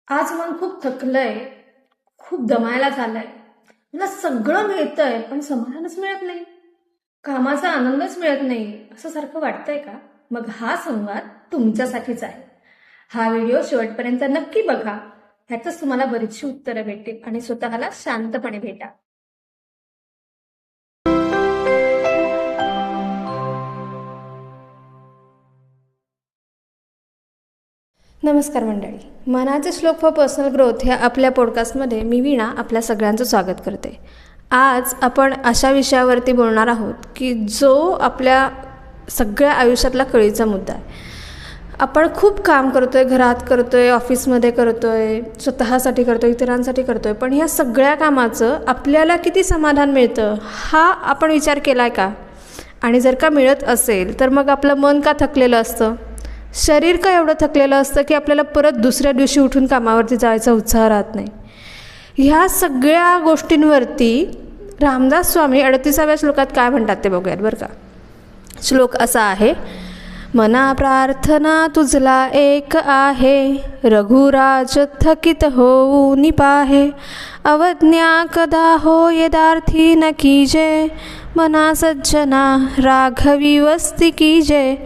आज मन खूप थकलंय, खूप दमायला झालंय. मला सगळं मिळतंय पण समाधानच मिळत नाही, कामाचा आनंदच मिळत नाही असं सारखं वाटतंय का? मग हा संवाद तुमच्यासाठीच आहे. हा व्हिडिओ शेवटपर्यंत नक्की बघा, ह्यातच तुम्हाला बरीचशी उत्तरं भेटतील आणि स्वतःला शांतपणे भेटा. नमस्कार मंडळी, मनाचे श्लोक फॉर पर्सनल ग्रोथ ह्या आपल्या पॉडकास्टमध्ये मी वीणा आपल्या सगळ्यांचं स्वागत करते. आज आपण अशा विषयावरती बोलणार आहोत की जो आपल्या सगळ्या आयुष्यातला कळीचा मुद्दा आहे. आपण खूप काम करतोय, घरात करतोय, ऑफिसमध्ये करतोय, स्वतःसाठी करतोय, इतरांसाठी करतोय, पण ह्या सगळ्या कामाचं आपल्याला किती समाधान मिळतं हा आपण विचार केला आहे का? आणि जर का मिळत असेल तर मग आपलं मन का थकलेलं असतं, शरीर का एवढं थकलेलं असतं की आपल्याला परत दुसऱ्या दिवशी उठून कामावरती जायचा उत्साह राहत नाही. ह्या सगळ्या गोष्टींवरती रामदास स्वामी 38व्या श्लोकात काय म्हणतात ते बघूयात बरं का. श्लोक असा आहे, मना प्रार्थना तुझला एक आहे, रघुराज थकित होऊ निपाहे, अवज्ञा कदा हो यदार्थी न कीजे, मना सज्जना राघवी वस्ती कीजे.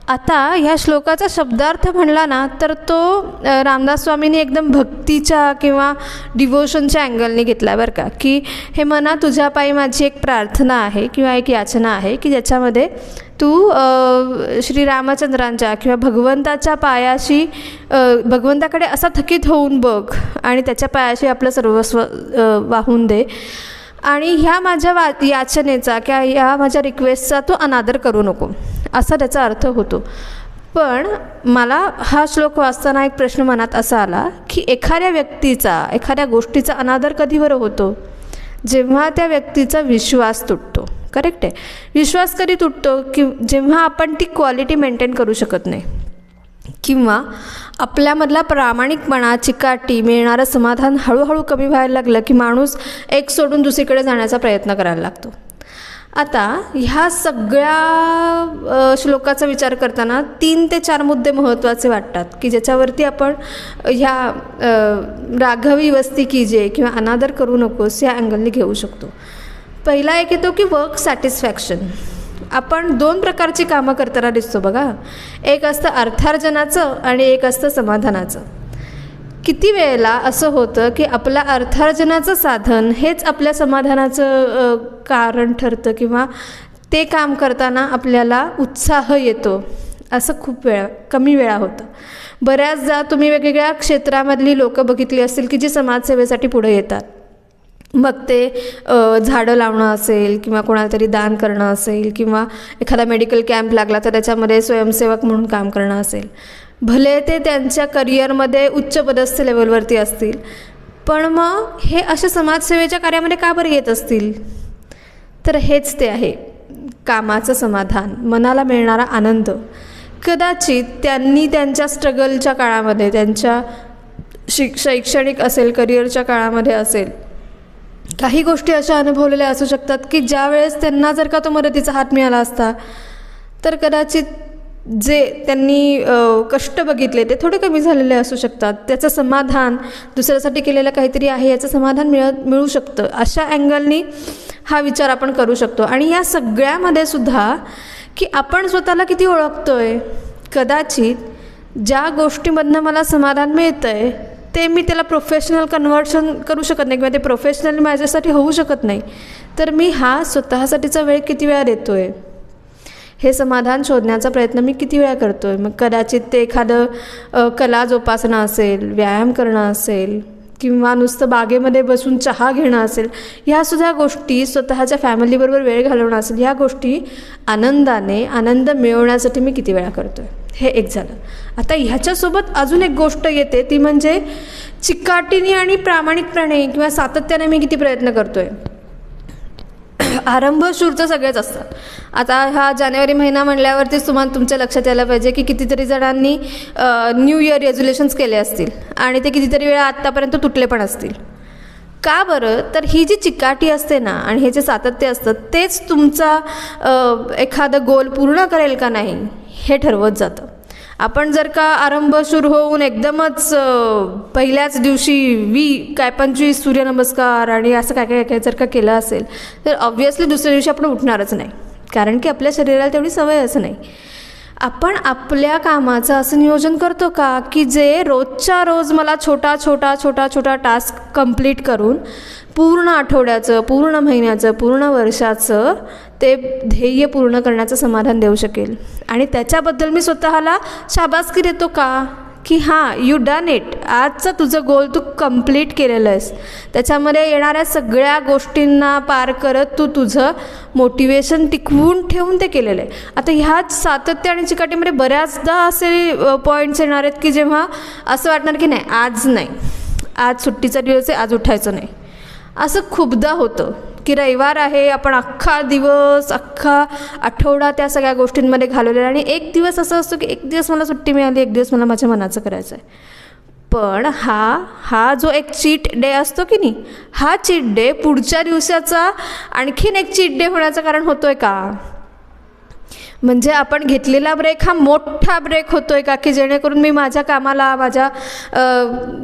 आता ह्या श्लोकाचा शब्दार्थ म्हणला ना तर तो रामदास स्वामींनी एकदम भक्तीच्या किंवा डिवोशनच्या अँगलने घेतला बरं का. की हे मना तुझ्या पायी माझी एक प्रार्थना आहे किंवा एक याचना आहे की ज्याच्यामध्ये तू श्रीरामचंद्रांच्या किंवा भगवंताच्या पायाशी भगवंताकडे असा थकीत होऊन बघ आणि त्याच्या पायाशी आपलं सर्वस्व वाहून दे. आणि ह्या माझ्या याचनेचा किंवा ह्या माझ्या रिक्वेस्टचा तू अनादर करू नको, असा त्याचा अर्थ होतो. पण मला हा श्लोक वाचताना एक प्रश्न मनात असा आला की एखाद्या व्यक्तीचा, एखाद्या गोष्टीचा अनादर कधी बरं होतो? जेव्हा त्या व्यक्तीचा विश्वास तुटतो. करेक्ट आहे. विश्वास कधी तुटतो? की जेव्हा आपण ती क्वालिटी मेंटेन करू शकत नाही किंवा आपल्यामधला प्रामाणिकपणा, चिकाटी, मिळणारं समाधान हळूहळू कमी व्हायला लागलं की माणूस एक सोडून दुसरीकडे जाण्याचा प्रयत्न करायला लागतो. आता ह्या सगळ्या श्लोकाचा विचार करताना 3 ते 4 मुद्दे महत्त्वाचे वाटतात की ज्याच्यावरती आपण ह्या राघवी वस्ती कीजे किंवा अनादर करू नकोस या अँगलने घेऊ शकतो. पहिला एक येतो की वर्क सॅटिस्फॅक्शन. आपण 2 प्रकारची कामं करताना दिसतो बघा. एक असतं अर्थार्जनाचं आणि एक असतं समाधानाचं. किती वेळेला असं होतं की आपल्या अर्थार्जनाचं साधन हेच आपल्या समाधानाचं कारण ठरतं किंवा ते काम करताना आपल्याला उत्साह येतो, असं खूप कमी वेळा होतं. बऱ्याचदा तुम्ही वेगवेगळ्या क्षेत्रामधली लोकं बघितली असतील की जी समाजसेवेसाठी पुढे येतात. मग ते झाडं लावणं असेल किंवा कोणाला तरी दान करणं असेल किंवा एखादा मेडिकल कॅम्प लागला तर त्याच्यामध्ये स्वयंसेवक म्हणून काम करणं असेल. भले ते त्यांच्या करिअरमध्ये उच्च पदस्थ लेवलवरती असतील, पण मग हे अशा समाजसेवेच्या कार्यामध्ये का बरं येत असतील? तर हेच ते आहे कामाचं समाधान, मनाला मिळणारा आनंद. कदाचित त्यांनी त्यांच्या स्ट्रगलच्या काळामध्ये, त्यांच्या शैक्षणिक असेल, करिअरच्या काळामध्ये असेल, काही गोष्टी अशा अनुभवलेल्या असू शकतात की ज्या वेळेस त्यांना जर का तो मदतीचा हात मिळाला असता तर कदाचित जे त्यांनी कष्ट बघितले ते थोडे कमी झालेले असू शकतात. त्याचं समाधान, दुसऱ्यासाठी केलेलं काहीतरी आहे याचं समाधान मिळू शकतं. अशा अँगलनी हा विचार आपण करू शकतो. आणि या सगळ्यामध्ये सुद्धा की आपण स्वतःला किती ओळखतोय. कदाचित ज्या गोष्टीमधनं मला समाधान मिळतं आहे ते मी त्याला प्रोफेशनल कन्व्हर्शन करू शकत नाही किंवा ते प्रोफेशनल माझ्यासाठी होऊ शकत नाही, तर मी हा स्वतःसाठीचा वेळ किती वेळा देतो आहे, हे समाधान शोधण्याचा प्रयत्न मी किती वेळा करतो आहे. मग कदाचित ते एखादं कला जोपासणं असेल, व्यायाम करणं असेल किंवा नुसतं बागेमध्ये बसून चहा घेणं असेल. ह्यासुद्धा गोष्टी, स्वतःच्या फॅमिलीबरोबर वेळ घालवणं असेल, ह्या गोष्टी आनंद मिळवण्यासाठी मी किती वेळा करतो आहे. हे एक झालं. आता ह्याच्यासोबत अजून एक गोष्ट येते ती म्हणजे चिकाटीने आणि प्रामाणिकपणे किंवा सातत्याने मी किती प्रयत्न करतो आहे. आरंभ शूरचं सगळेच असतात. आता हा जानेवारी महिना म्हणल्यावरतीच तुमच्या लक्षात यायला पाहिजे की कितीतरी जणांनी न्यू इयर रेझोल्युशन्स केले असतील आणि ते कितीतरी वेळा आत्तापर्यंत तुटले पण असतील. का बरं? तर ही जी चिकाटी असते ना आणि हे जे सातत्य असतं तेच तुमचा एखादं गोल पूर्ण करेल का नाही हे ठरवत जातं. आपण जर का आरंभ सुरू होऊन एकदमच पहिल्याच दिवशी 25 सूर्यनमस्कार आणि असं काय काय काय जर का केलं असेल तर ऑब्व्हियसली दुसऱ्या दिवशी आपण उठणारच नाही, कारण की आपल्या शरीराला तेवढी सवयच नाही. आपण आपल्या कामाचं असं नियोजन करतो का की जे रोजच्या रोज मला छोटा छोटा छोटा छोटा टास्क कंप्लीट करून पूर्ण आठवड्याचं, पूर्ण महिन्याचं, पूर्ण वर्षाचं ते ध्येय पूर्ण करण्याचं समाधान देऊ शकेल. आणि त्याच्याबद्दल मी स्वतःला शाबासकी देतो का की हां, यू डन इट. आजचं तुझं गोल तू कंप्लीट केलेलं आहेस. त्याच्यामध्ये येणाऱ्या सगळ्या गोष्टींना पार करत तू तुझं मोटिवेशन टिकवून ठेवून ते केलेलं आहे. आता ह्याच सातत्य आणि चिकाटीमध्ये बऱ्याचदा असे पॉईंट्स येणार आहेत की जेव्हा असं वाटणार की नाही, आज नाही, आज सुट्टीचा दिवस आहे, आज उठायचं नाही. असं खूपदा होतं की रविवार आहे, आपण अख्खा दिवस, अख्खा आठवडा त्या सगळ्या गोष्टींमध्ये घालवलेला आणि एक दिवस असं असतो की एक दिवस मला सुट्टी मिळाली, एक दिवस मला माझ्या मनाचं करायचं आहे. पण हा जो एक चीट डे असतो की नाही, हा चीट डे पुढच्या दिवसाचा आणखीन एक चीट डे होण्याचं कारण होतो आहे का? म्हणजे आपण घेतलेला ब्रेक हा मोठा ब्रेक होतो आहे का की जेणेकरून मी माझ्या कामाला, माझ्या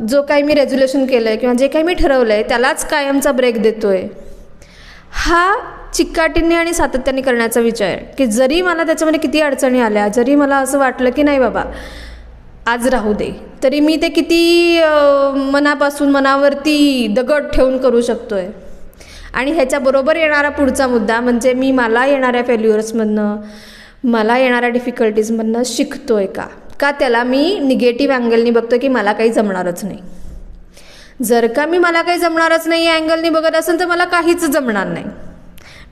जो काही मी रेझोल्युशन केलं आहे किंवा जे काही मी ठरवलं आहे त्यालाच कायमचा ब्रेक देतो आहे. हा चिकाटीने आणि सातत्याने करण्याचा विचार आहे की जरी मला त्याच्यामध्ये किती अडचणी आल्या, जरी मला असं वाटलं की नाही बाबा आज राहू दे, तरी मी ते किती मनापासून मनावरती दगड ठेवून करू शकतो आहे. आणि ह्याच्याबरोबर येणारा पुढचा मुद्दा म्हणजे मी मला येणाऱ्या फेल्युअर्समधनं, मला येणाऱ्या डिफिकल्टीजमधनं शिकतो आहे का त्याला मी निगेटिव्ह अँगलनी बघतो की मला काही जमणारच नाही. जर का मी मला काही जमणारच नाही या अँगलनी बघत असेल तर मला काहीच जमणार नाही.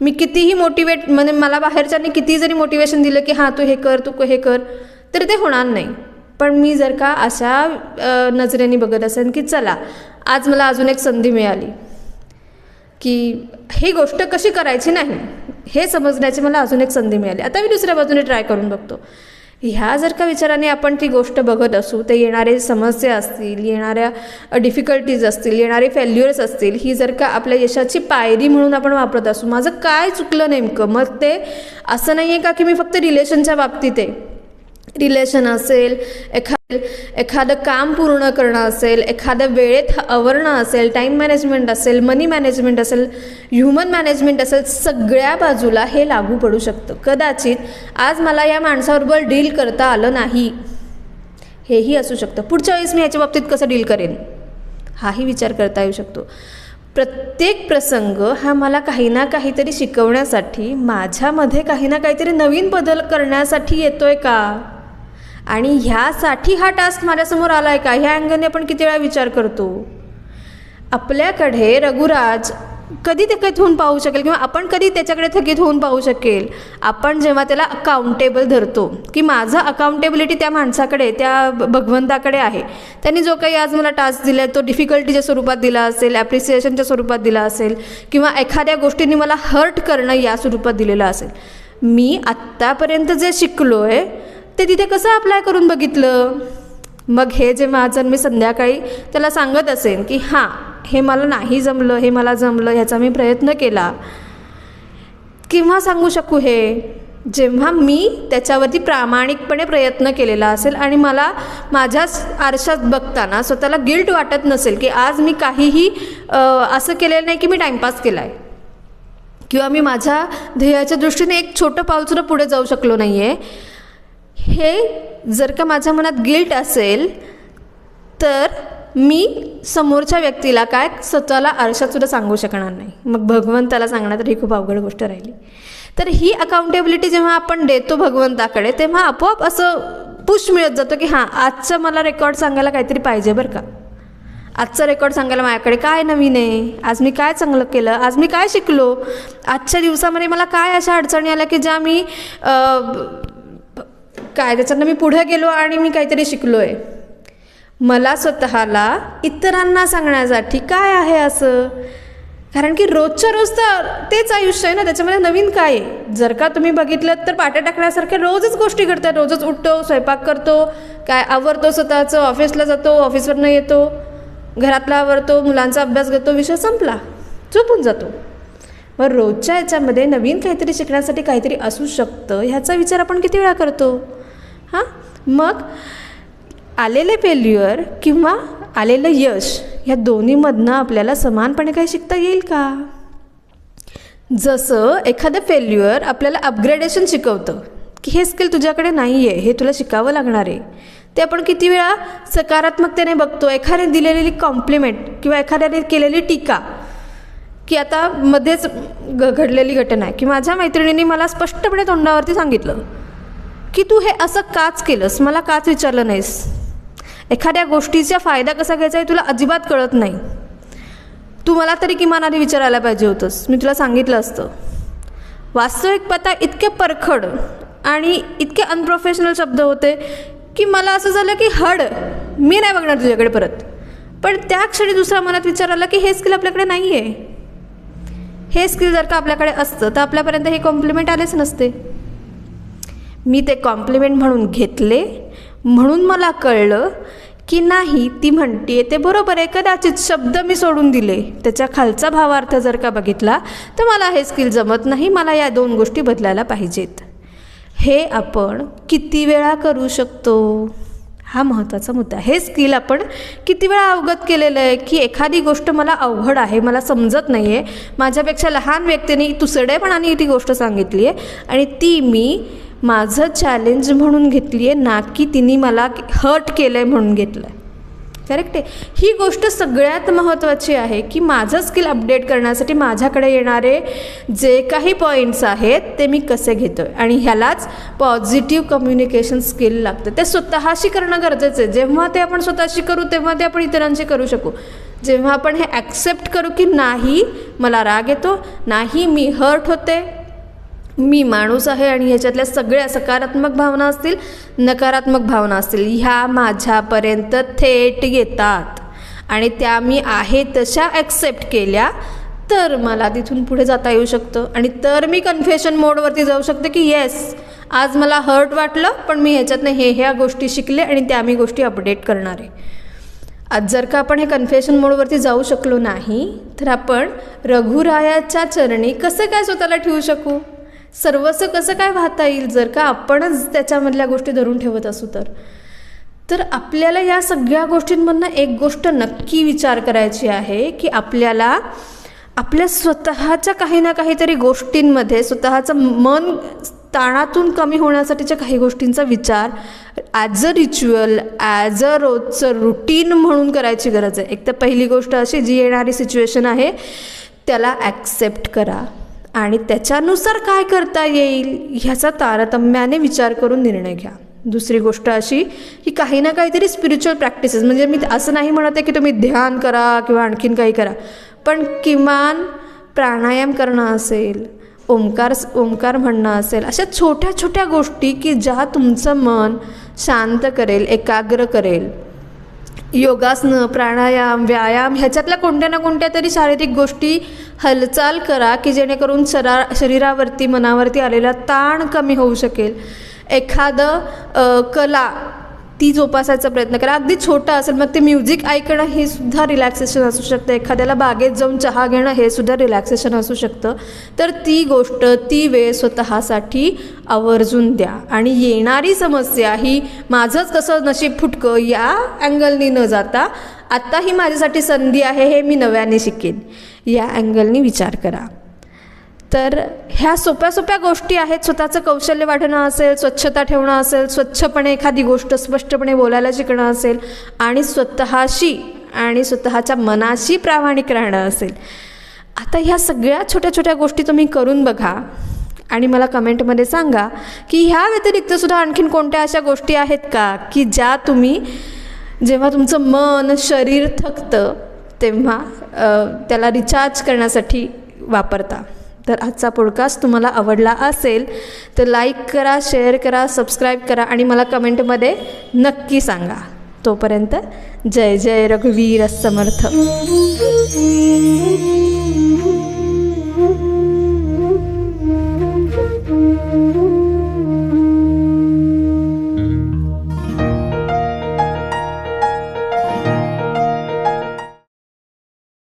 मी कितीही मोटिवेट, म्हणजे मला बाहेरच्यांनी किती जरी मोटिवेशन दिलं की हां तू हे कर, तू हे कर, तर ते होणार नाही. पण मी जर का अशा नजरेने बघत असेल की चला आज मला अजून एक संधी मिळाली की ही गोष्ट कशी करायची नाही हे समजण्याची मला अजून एक संधी मिळाली, आता मी दुसऱ्या बाजूने ट्राय करून बघतो. ह्या जर का विचाराने आपण ती गोष्ट बघत असू, ते येणारे समस्या असतील, येणाऱ्या डिफिकल्टीज असतील, येणारे फेल्युअर्स असतील, ही जर का आपल्या यशाची पायरी म्हणून आपण वापरत असू, माझं काय चुकलं नेमकं, मग ते असं नाही आहे का की मी फक्त रिलेशनच्या बाबतीत आहे, रिलेशन असेल, एखादं काम पूर्ण करणं असेल, एखाद्या वेळेत आवरणं असेल, टाईम मॅनेजमेंट असेल, मनी मॅनेजमेंट असेल, ह्युमन मॅनेजमेंट असेल, सगळ्या बाजूला हे लागू पडू शकतं. कदाचित आज मला या माणसाबरोबर डील करता आलं नाही, हेही असू शकतं. पुढच्या वेळेस मी याच्या बाबतीत कसं डील करेन हाही विचार करता येऊ शकतो. प्रत्येक प्रसंग हा मला काही ना काहीतरी शिकवण्यासाठी, माझ्यामध्ये काही ना काहीतरी नवीन बदल करण्यासाठी येतोय का, आणि ह्यासाठी हा टास्क माझ्यासमोर आला आहे का, ह्या अँगलने आपण किती वेळा विचार करतो. आपल्याकडे रघुराज कधी थकीत होऊन पाहू शकेल किंवा आपण कधी त्याच्याकडे थकीत होऊन पाहू शकेल, आपण जेव्हा त्याला अकाउंटेबल धरतो की माझं अकाउंटेबिलिटी त्या माणसाकडे, त्या भगवंताकडे आहे. त्यांनी जो काही आज मला टास्क दिला आहे तो डिफिकल्टीच्या स्वरूपात दिला असेल, ॲप्रिसिएशनच्या स्वरूपात दिला असेल किंवा एखाद्या गोष्टींनी मला हर्ट करणं या स्वरूपात दिलेलं असेल. मी आत्तापर्यंत जे शिकलो आहे ते तिथे कसं अप्लाय करून बघितलं. मग हे जेव्हा आज मी संध्याकाळी त्याला सांगत असेन की हां हे मला नाही जमलं, हे मला जमलं, ह्याचा मी प्रयत्न केला, किंवा सांगू शकू हे जेव्हा मी त्याच्यावरती प्रामाणिकपणे प्रयत्न केलेला असेल आणि मला माझ्याच आरशात बघताना स्वतःला गिल्ट वाटत नसेल की आज मी काहीही असं केलेलं नाही की मी टाईमपास केला आहे किंवा मी माझ्या ध्येयाच्या दृष्टीने एक छोटं पाऊलसुद्धा पुढे जाऊ शकलो नाही आहे. हे जर का माझ्या मनात गिल्ट असेल तर मी समोरच्या व्यक्तीला काय स्वतःला आरशातसुद्धा सांगू शकणार नाही. मग भगवंताला सांगणं तर ही खूप अवघड गोष्ट राहिली. तर ही अकाउंटेबिलिटी जेव्हा आपण देतो भगवंताकडे तेव्हा आपोआप असं पुश मिळत जातो की हां आजचं मला रेकॉर्ड सांगायला काहीतरी पाहिजे बरं का, आजचा रेकॉर्ड सांगायला माझ्याकडे काय नवीन आहे, आज मी काय चांगलं केलं, आज मी काय शिकलो, आजच्या दिवसामध्ये मला काय अशा अडचणी आल्या की ज्या मी काय त्याच्यातनं मी पुढे गेलो आणि मी काहीतरी शिकलो आहे. मला स्वतःला इतरांना सांगण्यासाठी काय आहे असं, कारण की रोजच्या रोज तर तेच आयुष्य आहे ना, त्याच्यामध्ये नवीन काय आहे. जर का तुम्ही बघितलं तर पाट्या टाकण्यासारख्या रोजच गोष्टी करतात, रोजच उठतो, स्वयंपाक करतो, काय आवरतो स्वतःचं, ऑफिसला जातो, ऑफिसवरनं येतो, घरातला आवरतो, मुलांचा अभ्यास घेतो, विषय संपला, झोपून जातो. मग रोजच्या ह्याच्यामध्ये नवीन काहीतरी शिकण्यासाठी काहीतरी असू शकतं ह्याचा विचार आपण किती वेळा करतो. हां मग आलेले फेल्युअर किंवा आलेलं यश ह्या दोन्हीमधनं आपल्याला समानपणे काही शिकता येईल का? जसं एखादं फेल्युअर आपल्याला अपग्रेडेशन शिकवतं की हे स्किल तुझ्याकडे नाही आहे, हे तुला शिकावं लागणार आहे. ते आपण किती वेळा सकारात्मकतेने बघतो. एखाद्याने दिलेली कॉम्प्लिमेंट किंवा एखाद्याने केलेली टीका, की आता मध्येच घडलेली घटना आहे की माझ्या मैत्रिणीने मला स्पष्टपणे तोंडावरती सांगितलं की तू हे असं काच केलंस, मला काच विचारलं नाहीस. एखाद्या गोष्टीचा फायदा कसा घ्यायचा हे तुला अजिबात कळत नाही. तू मला तरी किमान आधी विचारायला पाहिजे होतंस, मी तुला सांगितलं असतं. वास्तविक पाहता इतके परखड आणि इतके अनप्रोफेशनल शब्द होते की मला असं झालं की मी नाही बघणार तुझ्याकडे परत. पण त्या क्षणी दुसऱ्या मनात विचार आला की हे स्किल आपल्याकडे नाही आहे. हे स्किल जर का आपल्याकडे असतं तर आपल्यापर्यंत हे कॉम्प्लिमेंट आलेच नसते. मी ते कॉम्प्लिमेंट म्हणून घेतले, म्हणून मला कळलं की नाही ती म्हणते ते बरोबर आहे. कदाचित शब्द मी सोडून दिले, त्याच्या खालचा भावार्थ जर का बघितला तर मला हे स्किल जमत नाही, मला या 2 गोष्टी बदलायला पाहिजेत. हे आपण किती वेळा करू शकतो हा महत्त्वाचा मुद्दा. हे स्किल आपण किती वेळा अवगत केलेलं आहे की एखादी गोष्ट मला अवघड आहे, मला समजत नाही आहे, माझ्यापेक्षा लहान व्यक्तीने तुसडेपणाने ती गोष्ट सांगितली आहे आणि ती मी माझं चॅलेंज म्हणून घेतली आहे, ना की तिने मला हर्ट केलं आहे म्हणून घेतलं आहे. करेक्ट आहे. ही गोष्ट सगळ्यात महत्त्वाची आहे की माझं स्किल अपडेट करण्यासाठी माझ्याकडे येणारे जे काही पॉईंट्स आहेत ते मी कसे घेतो आहे. आणि ह्यालाच पॉझिटिव्ह कम्युनिकेशन स्किल लागतं. ते स्वतःशी करणं गरजेचं आहे. जेव्हा ते आपण स्वतःशी करू तेव्हा ते आपण इतरांशी करू शकू. जेव्हा आपण हे ॲक्सेप्ट करू की नाही मला राग येतो, नाही मी हर्ट होते, मी माणूस आहे आणि ह्याच्यातल्या सगळ्या सकारात्मक भावना असतील, नकारात्मक भावना असतील, ह्या माझ्यापर्यंत थेट येतात आणि त्या मी आहे तशा ॲक्सेप्ट केल्या तर मला तिथून पुढे जाता येऊ शकतं. आणि तर मी कन्फेशन मोडवरती जाऊ शकते की येस आज मला हर्ट वाटलं पण मी ह्याच्यातनं ह्या गोष्टी शिकले आणि त्या मी गोष्टी अपडेट करणार आहे. आज जर का आपण हे कन्फेशन मोडवरती जाऊ शकलो नाही तर आपण रघुरायाच्या चरणी कसं काय स्वतःला ठेवू शकू? सर्वस्व कसं काय वाहता येईल जर का आपणच त्याच्यामधल्या गोष्टी धरून ठेवत असू तर आपल्याला या सगळ्या गोष्टींमधनं एक गोष्ट नक्की विचार करायची आहे की आपल्याला आपल्या स्वतःच्या काही ना काहीतरी गोष्टींमध्ये स्वतःचं मन ताणातून कमी होण्यासाठीच्या काही गोष्टींचा विचार as a ritual, as a रोजचं रुटीन म्हणून करायची गरज आहे. एक तर पहिली गोष्ट अशी, जी येणारी सिच्युएशन आहे त्याला ॲक्सेप्ट करा आणि त्याच्यानुसार काय करता येईल ह्याचा तारतम्याने विचार करून निर्णय घ्या. दुसरी गोष्ट अशी की काही ना काहीतरी स्पिरिच्युअल प्रॅक्टिसेस, म्हणजे मी असं नाही म्हणत आहे की तुम्ही ध्यान करा किंवा आणखीन काही करा, पण किमान प्राणायाम करणं असेल, ओंकार म्हणणं असेल, अशा छोट्या छोट्या गोष्टी की ज्या तुमचं मन शांत करेल, एकाग्र करेल. योगासनं, प्राणायाम, व्यायाम ह्याच्यातल्या कोणत्या ना कोणत्या तरी शारीरिक गोष्टी हालचाल करा की जेणेकरून शरीरावरती मनावरती आलेला ताण कमी होऊ शकेल. एखादं कला ती जोपासायचा प्रयत्न करा. अगदी छोटं असेल मग ते म्युझिक ऐकणं हे सुद्धा रिलॅक्सेशन असू शकतं. एखाद्याला बागेत जाऊन चहा घेणं हे सुद्धा रिलॅक्सेशन असू शकतं. तर ती गोष्ट, ती वेळ स्वतःसाठी आवर्जून द्या. आणि येणारी समस्या ही माझंच कसं नशीब फुटकं या अँगलनी न जाता आत्ता ही माझ्यासाठी संधी आहे, हे मी नव्याने शिकेन या अँगलनी विचार करा. तर ह्या सोप्या सोप्या गोष्टी आहेत. स्वतःचं कौशल्य वाढणं असेल, स्वच्छता ठेवणं असेल, स्वच्छपणे एखादी गोष्ट स्पष्टपणे बोलायला शिकणं असेल आणि स्वतःशी आणि स्वतःच्या मनाशी प्रामाणिक राहणं असेल. आता ह्या सगळ्या छोट्या छोट्या गोष्टी तुम्ही करून बघा आणि मला कमेंटमध्ये सांगा की ह्या व्यतिरिक्तसुद्धा आणखीन कोणत्या अशा गोष्टी आहेत का की ज्या तुम्ही जेव्हा तुमचं मन शरीर थकतं तेव्हा त्याला रिचार्ज करण्यासाठी वापरता. तर आजचा पॉडकास्ट तुम्हाला आवडला असेल तर लाईक करा, शेअर करा, सबस्क्राईब करा आणि मला कमेंटमध्ये नक्की सांगा. तोपर्यंत जय जय रघुवीर समर्थ.